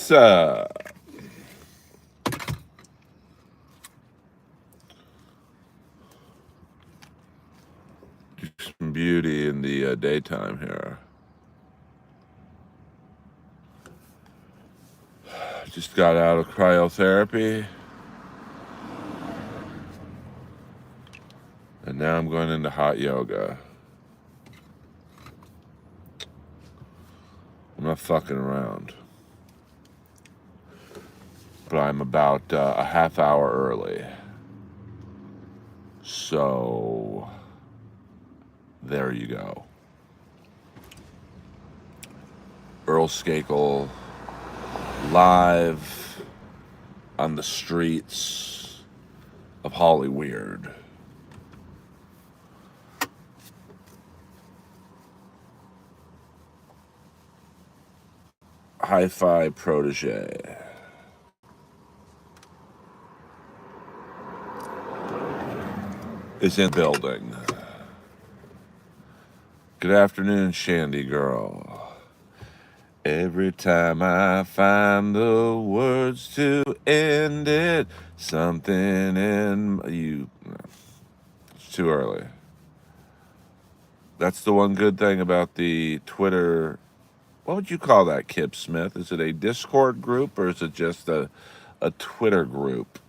pizza. Some beauty in the daytime here. Just got out of cryotherapy. And now I'm going into hot yoga. I'm not fucking around. But I'm about a half hour early. So, there you go. Earl Skakel live on the streets of Hollyweird. Hi-Fi protege. Is in building. Good afternoon, Shandy girl. Every time I find the words to end it, something in you. It's too early. That's the one good thing about the Twitter. What would you call that, Kip Smith? Is it a Discord group or is it just a Twitter group?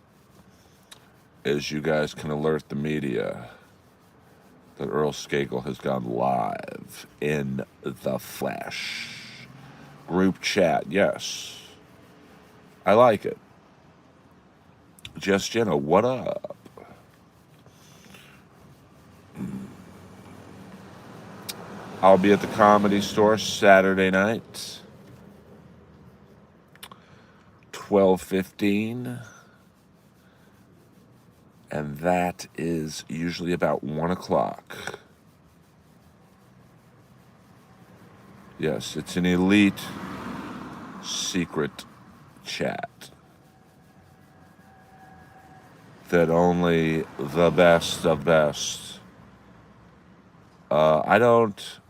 As you guys can alert the media that Earl Skakel has gone live in the flesh. Group chat, yes. I like it. Just Jenna, what up? I'll be at the Comedy Store Saturday night, 12:15. And that is usually about 1 o'clock. Yes, it's an elite secret chat that only the best of best. I don't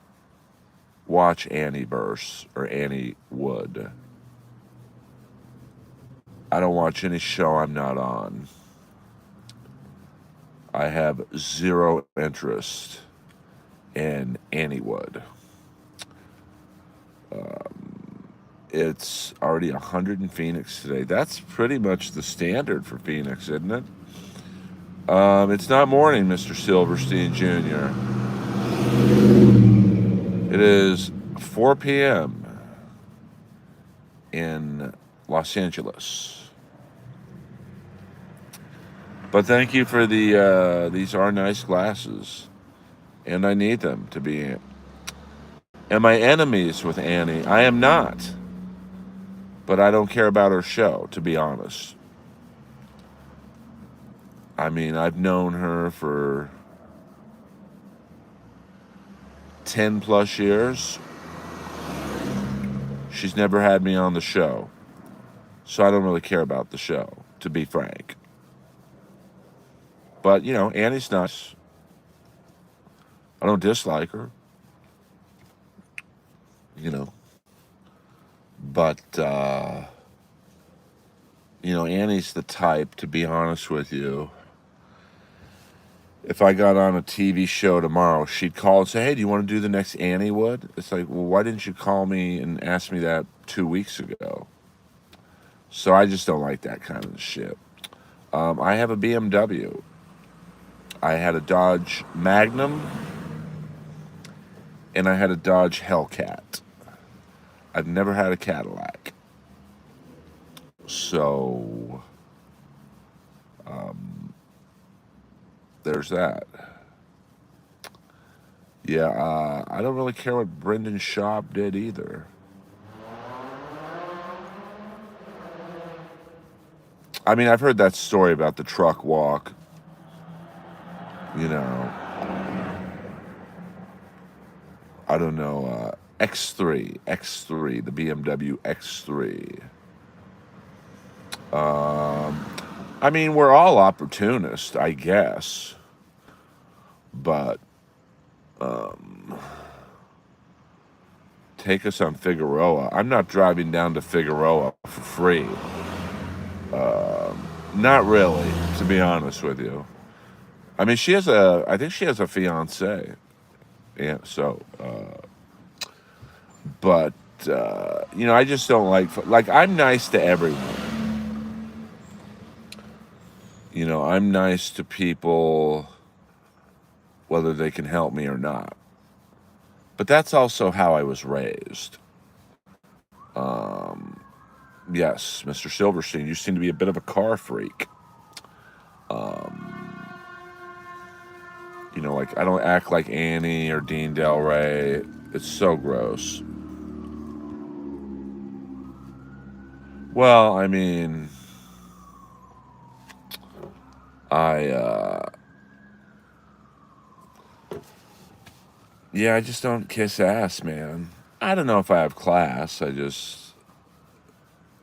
watch Earlverse or Annie Wood. I don't watch any show I'm not on. I have zero interest in Annie Wood. It's already 100 in Phoenix today. That's pretty much the standard for Phoenix, isn't it? It's not morning, Mr. Silverstein Jr. It is 4 p.m. in Los Angeles. But thank you for these are nice glasses. And I need them to be. Am I enemies with Annie? I am not. But I don't care about her show, to be honest. I mean, I've known her for 10 plus years. She's never had me on the show. So I don't really care about the show, to be frank. But, Annie's nice. I don't dislike her. But, Annie's the type, to be honest with you. If I got on a TV show tomorrow, she'd call and say, hey, do you want to do the next Annie Wood? It's like, well, why didn't you call me and ask me that 2 weeks ago? So I just don't like that kind of shit. I have a BMW. I had a Dodge Magnum, and I had a Dodge Hellcat. I've never had a Cadillac. So, there's that. Yeah, I don't really care what Brendan Schaub did either. I mean, I've heard that story about the truck walk. I don't know, X3, the BMW X3. I mean, we're all opportunists, I guess. But take us on Figueroa. I'm not driving down to Figueroa for free. Not really, to be honest with you. I mean, I think she has a fiance. Yeah, so, but, I just don't like, I'm nice to everyone. I'm nice to people, whether they can help me or not. But that's also how I was raised. Yes, Mr. Silverstein, you seem to be a bit of a car freak. Like, I don't act like Annie or Dean Del Rey. It's so gross. Well, I mean, I just don't kiss ass, man. I don't know if I have class. I just,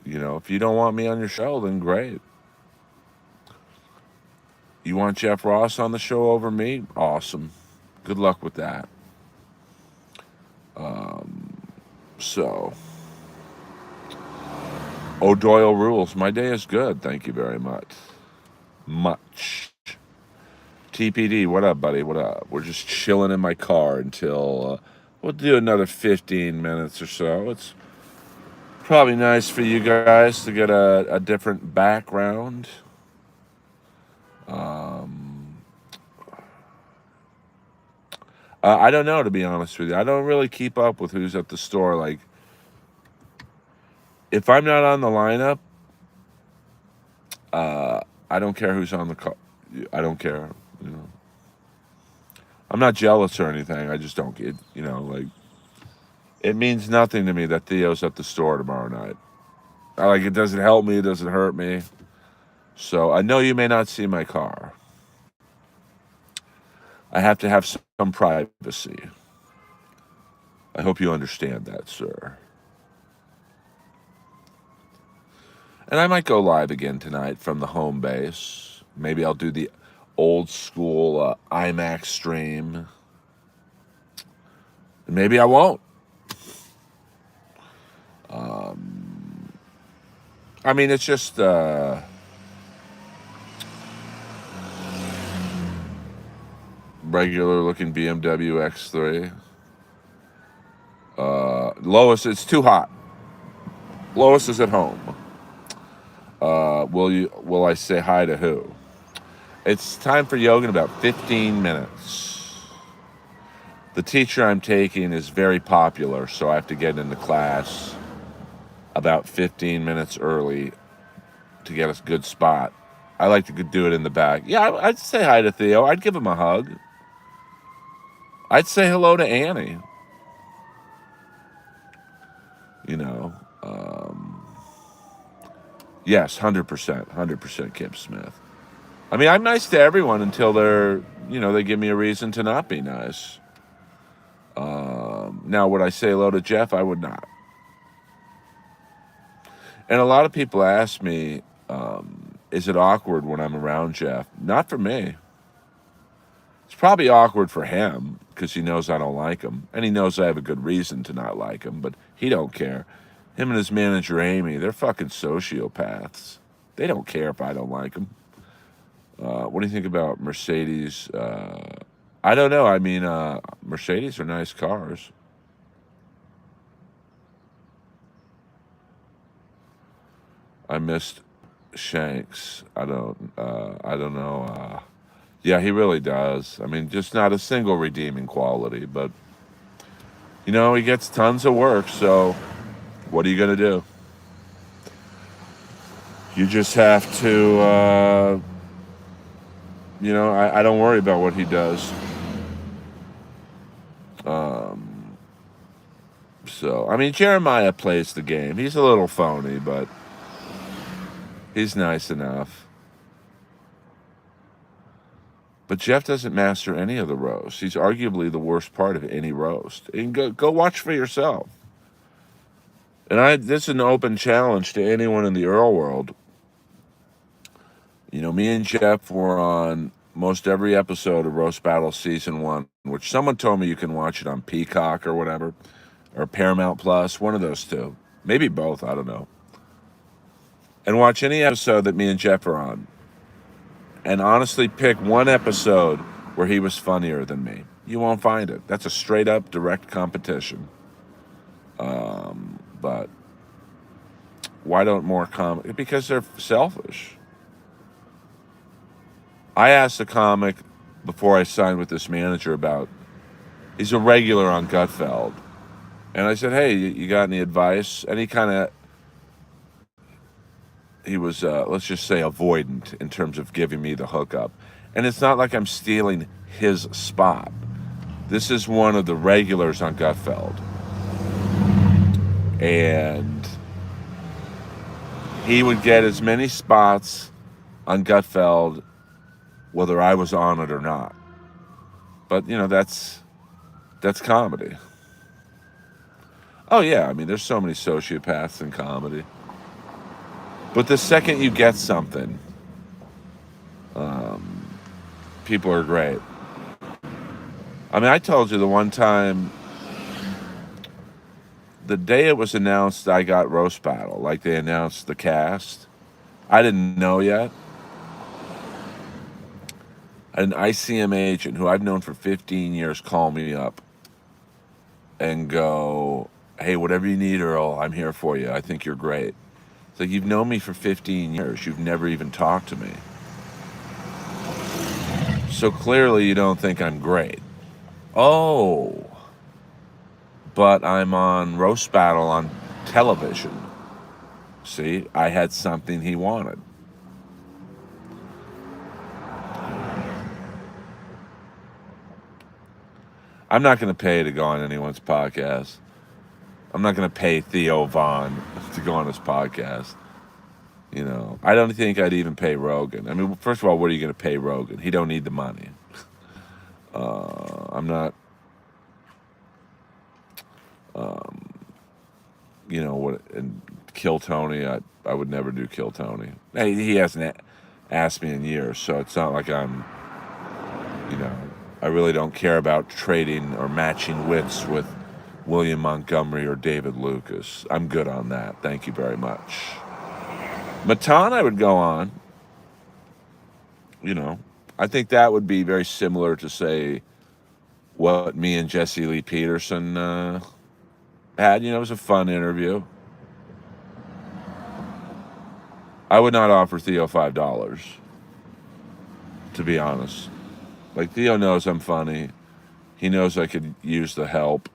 if you don't want me on your show, then great. You want Jeff Ross on the show over me? Awesome. Good luck with that. So, O'Doyle rules. My day is good. Thank you very much. TPD, what up, buddy? What up? We're just chilling in my car until we'll do another 15 minutes or so. It's probably nice for you guys to get a different background. I don't know, to be honest with you. I don't really keep up with who's at the store. Like, if I'm not on the lineup, I don't care who's on the call. I don't care. I'm not jealous or anything. I just don't get, like, it means nothing to me that Theo's at the store tomorrow night. It doesn't help me. It doesn't hurt me. So I know you may not see my car. I have to have some privacy. I hope you understand that, sir. And I might go live again tonight from the home base. Maybe I'll do the old school IMAX stream. And maybe I won't. I mean, it's just regular looking BMW X3. Lois, it's too hot. Lois is at home. Will I say hi to who? It's time for yoga in about 15 minutes. The teacher I'm taking is very popular, so I have to get into class about 15 minutes early to get a good spot. I like to do it in the back. Yeah, I'd say hi to Theo. I'd give him a hug. I'd say hello to Annie. Yes, 100% Kim Smith. I mean, I'm nice to everyone until they give me a reason to not be nice. Now, would I say hello to Jeff? I would not. And a lot of people ask me, is it awkward when I'm around Jeff? Not for me. It's probably awkward for him because he knows I don't like him. And he knows I have a good reason to not like him, but he don't care. Him and his manager, Amy, they're fucking sociopaths. They don't care if I don't like them. What do you think about Mercedes? I don't know. I mean, Mercedes are nice cars. I missed Shanks. I don't know. Yeah, he really does. I mean, just not a single redeeming quality, but he gets tons of work, so what are you going to do? You just have to, I don't worry about what he does. So, I mean, Jeremiah plays the game. He's a little phony, but he's nice enough. But Jeff doesn't master any of the roasts. He's arguably the worst part of any roast. And go watch for yourself. And this is an open challenge to anyone in the Earl world. Me and Jeff were on most every episode of Roast Battle Season 1, which someone told me you can watch it on Peacock or whatever. or Paramount Plus, one of those two. Maybe both, I don't know. And watch any episode that me and Jeff are on. And honestly pick one episode where he was funnier than me. You won't find it. That's a straight up direct competition. But why don't more comics? Because they're selfish. I asked a comic before I signed with this manager about, he's a regular on Gutfeld. And I said, hey, you got any advice? And he was, let's just say, avoidant in terms of giving me the hookup. And it's not like I'm stealing his spot. This is one of the regulars on Gutfeld. And he would get as many spots on Gutfeld whether I was on it or not. But, that's comedy. Oh, yeah, I mean, there's so many sociopaths in comedy. But the second you get something, people are great. I mean, I told you the one time, the day it was announced I got Roast Battle, like they announced the cast, I didn't know yet. An ICM agent who I've known for 15 years called me up and go, hey, whatever you need, Earl, I'm here for you. I think you're great. It's like, you've known me for 15 years. You've never even talked to me. So clearly you don't think I'm great. Oh, but I'm on Roast Battle on television. See, I had something he wanted. I'm not going to pay to go on anyone's podcast. I'm not going to pay Theo Vaughn to go on his podcast. I don't think I'd even pay Rogan. I mean, first of all, what are you going to pay Rogan? He don't need the money. I'm not, and Kill Tony, I would never do Kill Tony. Hey, he hasn't asked me in years, so it's not like I'm, I really don't care about trading or matching wits with William Montgomery or David Lucas. I'm good on that. Thank you very much. Matan, I would go on. I think that would be very similar to, say, what me and Jesse Lee Peterson had. It was a fun interview. I would not offer Theo $5, to be honest. Like, Theo knows I'm funny. He knows I could use the help.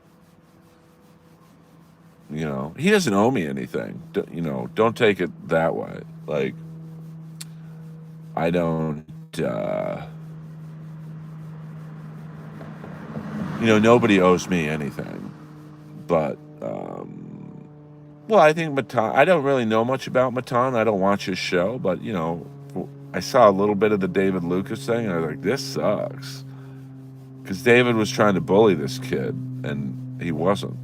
He doesn't owe me anything. Don't take it that way. Like, I don't, nobody owes me anything. But, well, I think Matan, I don't really know much about Matan. I don't watch his show, but, I saw a little bit of the David Lucas thing, and I was like, this sucks. Because David was trying to bully this kid, and he wasn't.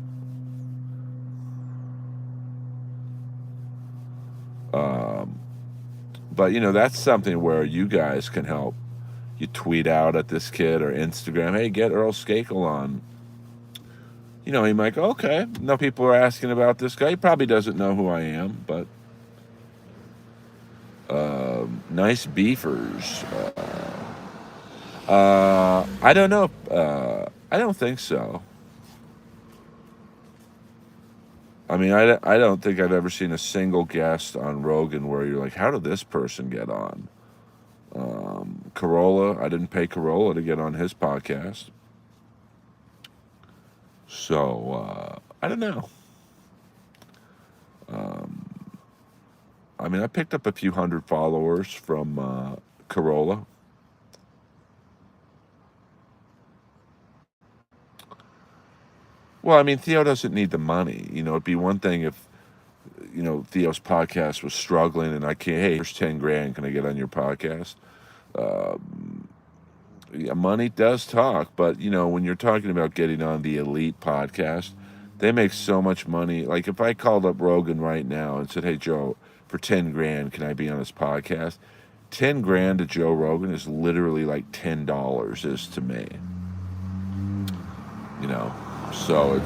But, that's something where you guys can help. You tweet out at this kid or Instagram, hey, get Earl Skakel on. He might go, okay. No, people are asking about this guy. He probably doesn't know who I am, but nice beefers. I don't know. I don't think so. I mean, I don't think I've ever seen a single guest on Rogan where you're like, how did this person get on? Corolla, I didn't pay Corolla to get on his podcast. So, I don't know. I mean, I picked up a few hundred followers from Corolla. Well, I mean, Theo doesn't need the money. It'd be one thing if, Theo's podcast was struggling and I can't, hey, here's 10 grand. Can I get on your podcast? Yeah, money does talk, but, when you're talking about getting on the elite podcast, they make so much money. Like, if I called up Rogan right now and said, hey, Joe, for 10 grand, can I be on his podcast? 10 grand to Joe Rogan is literally like $10 is to me. So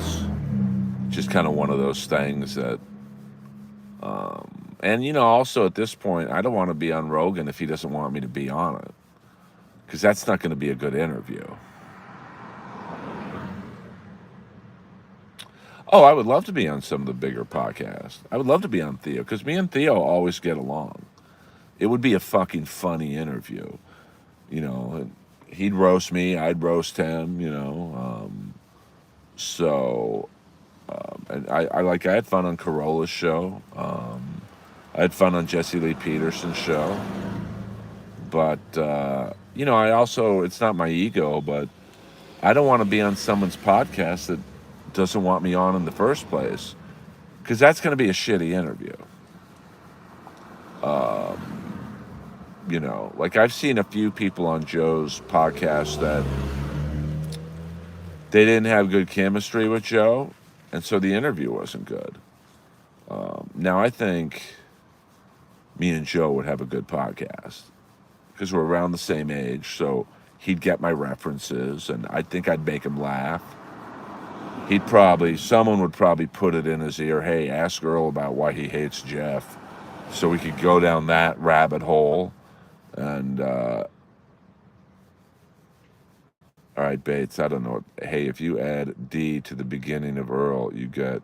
just kind of one of those things that, and also at this point, I don't want to be on Rogan if he doesn't want me to be on it, because that's not going to be a good interview. Oh, I would love to be on some of the bigger podcasts. I would love to be on Theo, because me and Theo always get along. It would be a fucking funny interview, and he'd roast me, I'd roast him, so, and I had fun on Corolla's show. I had fun on Jesse Lee Peterson's show. But, I also, it's not my ego, but I don't want to be on someone's podcast that doesn't want me on in the first place, because that's going to be a shitty interview. Like I've seen a few people on Joe's podcast that they didn't have good chemistry with Joe, and so the interview wasn't good. Now I think me and Joe would have a good podcast, because we're around the same age, so he'd get my references, and I think I'd make him laugh. Someone would probably put it in his ear, hey, ask Earl about why he hates Jeff, so we could go down that rabbit hole. And, all right, Bates, I don't know. Hey, if you add D to the beginning of Earl, you get,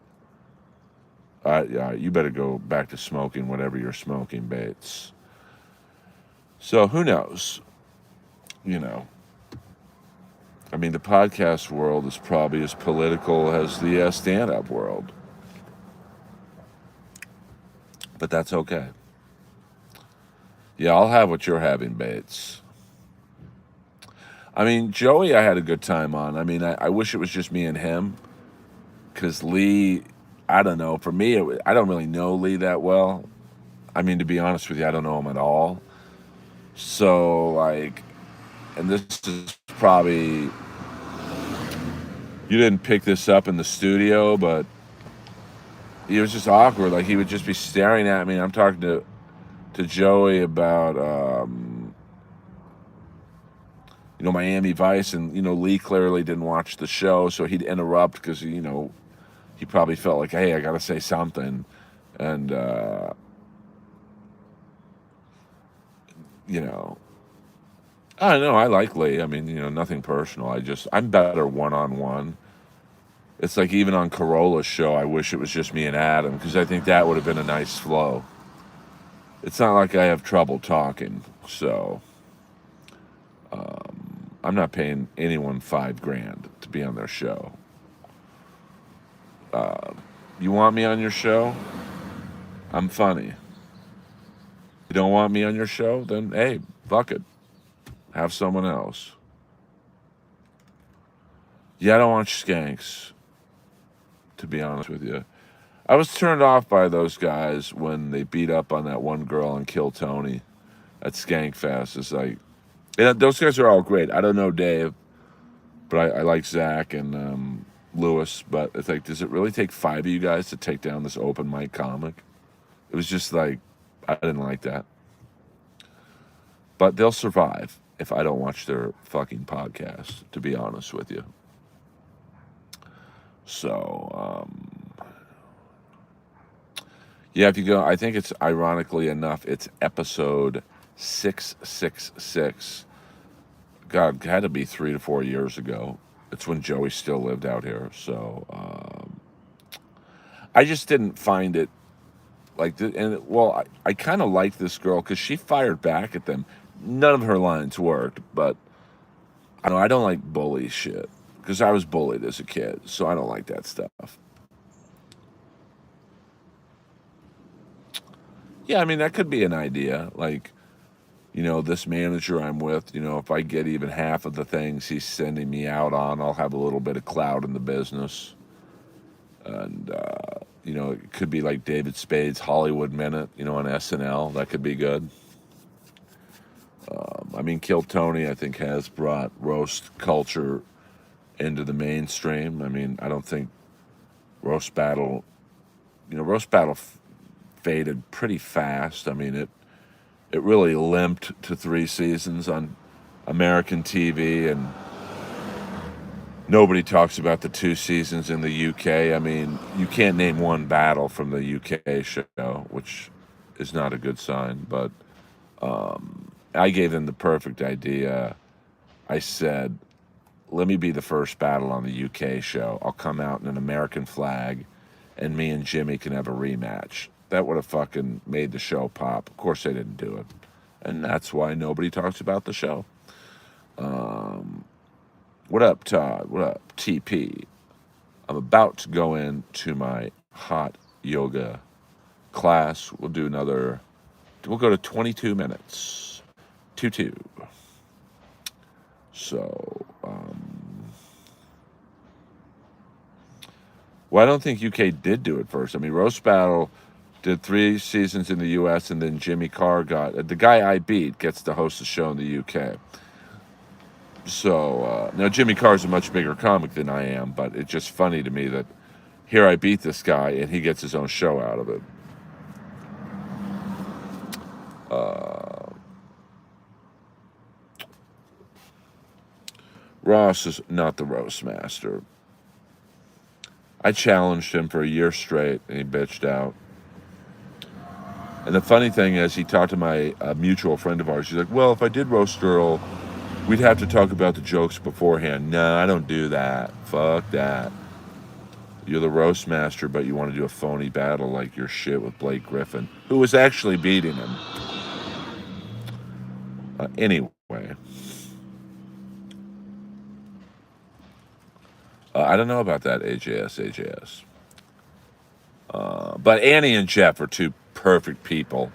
you better go back to smoking whatever you're smoking, Bates. So who knows? I mean, the podcast world is probably as political as the stand-up world. But that's okay. Yeah, I'll have what you're having, Bates. I mean, Joey I had a good time on. I mean, I wish it was just me and him, because Lee, I don't know. For me, I don't really know Lee that well. I mean, to be honest with you, I don't know him at all. So, and this is probably, you didn't pick this up in the studio, but it was just awkward. Like, he would just be staring at me. I'm talking to Joey about, Miami Vice, and, Lee clearly didn't watch the show, so he'd interrupt because, he probably felt like, hey, I got to say something. And, I don't know. I like Lee. I mean, nothing personal. I'm better one-on-one. It's like even on Corolla's show, I wish it was just me and Adam, because I think that would have been a nice flow. It's not like I have trouble talking, so I'm not paying anyone $5,000 to be on their show. You want me on your show? I'm funny. You don't want me on your show? Then, hey, fuck it. Have someone else. Yeah, I don't watch skanks, to be honest with you. I was turned off by those guys when they beat up on that one girl and killed Tony at Skankfest. It's like, those guys are all great. I don't know Dave, but I like Zach and Lewis. But it's like, does it really take 5 of you guys to take down this open mic comic? It was just like, I didn't like that. But they'll survive if I don't watch their fucking podcast, to be honest with you. So, yeah, if you go, I think it's, ironically enough, it's episode 666. God, it had to be 3 to 4 years ago. It's when Joey still lived out here. So, I just didn't find it like, I kind of liked this girl because she fired back at them. None of her lines worked, but I don't like bully shit, because I was bullied as a kid, so I don't like that stuff. Yeah, I mean, that could be an idea. Like, this manager I'm with, if I get even half of the things he's sending me out on, I'll have a little bit of clout in the business. And, it could be like David Spade's Hollywood Minute, on SNL. That could be good. Kill Tony, I think, has brought roast culture into the mainstream. I don't think Roast Battle faded pretty fast. It really limped to 3 seasons on American TV, and Nobody talks about the 2 seasons in the UK. I mean, you can't name one battle from the UK show, which is not a good sign, but I gave them the perfect idea. I said, let me be the first battle on the UK show. I'll come out in an American flag, and me and Jimmy can have a rematch. That would have fucking made the show pop. Of course, they didn't do it. And that's why nobody talks about the show. What up, Todd? What up, TP? I'm about to go into my hot yoga class. We'll go to 22 minutes. 2-2. So, well, I don't think UK did do it first. I mean, Roast Battle did 3 seasons in the US, and then Jimmy Carr the guy I beat gets to host the show in the UK. So, now Jimmy Carr's a much bigger comic than I am, but it's just funny to me that here I beat this guy, and he gets his own show out of it. Ross is not the roast master. I challenged him for a year straight, and he bitched out. And the funny thing is, he talked to my mutual friend of ours. He's like, well, if I did roast Earl, we'd have to talk about the jokes beforehand. No, I don't do that. Fuck that. You're the roast master, but you want to do a phony battle like your shit with Blake Griffin, who was actually beating him. Anyway. I don't know about that, AJS. But Annie and Jeff are 2 perfect people.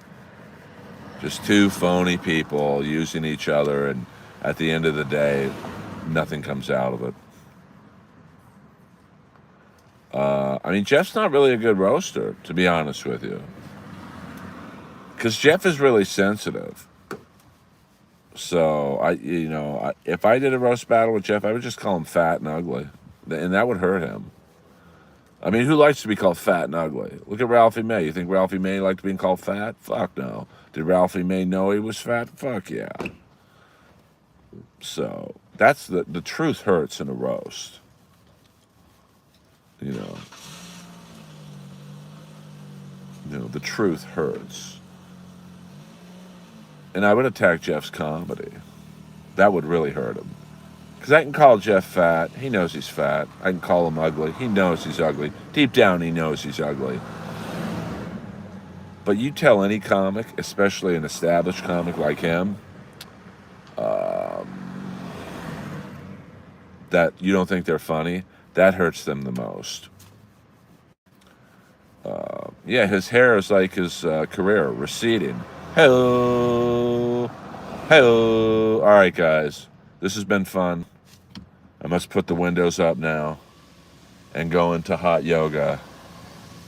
Just 2 phony people using each other, and at the end of the day, nothing comes out of it. I mean, Jeff's not really a good roaster, to be honest with you. Because Jeff is really sensitive. So, if I did a roast battle with Jeff, I would just call him fat and ugly. And that would hurt him. I mean, who likes to be called fat and ugly? Look at Ralphie May. You think Ralphie May liked being called fat? Fuck no. Did Ralphie May know he was fat? Fuck yeah. So, that's the truth hurts in a roast. The truth hurts. And I would attack Jeff's comedy. That would really hurt him. Because I can call Jeff fat. He knows he's fat. I can call him ugly. He knows he's ugly. Deep down, he knows he's ugly. But you tell any comic, especially an established comic like him, that you don't think they're funny, that hurts them the most. Yeah, his hair is like his career, receding. Hello. Hello. All right, guys. This has been fun. I must put the windows up now and go into hot yoga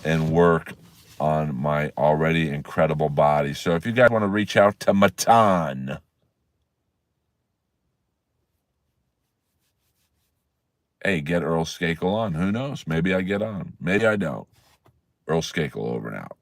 and work on my already incredible body. So if you guys want to reach out to Matan, hey, get Earl Skakel on. Who knows? Maybe I get on. Maybe I don't. Earl Skakel over and out.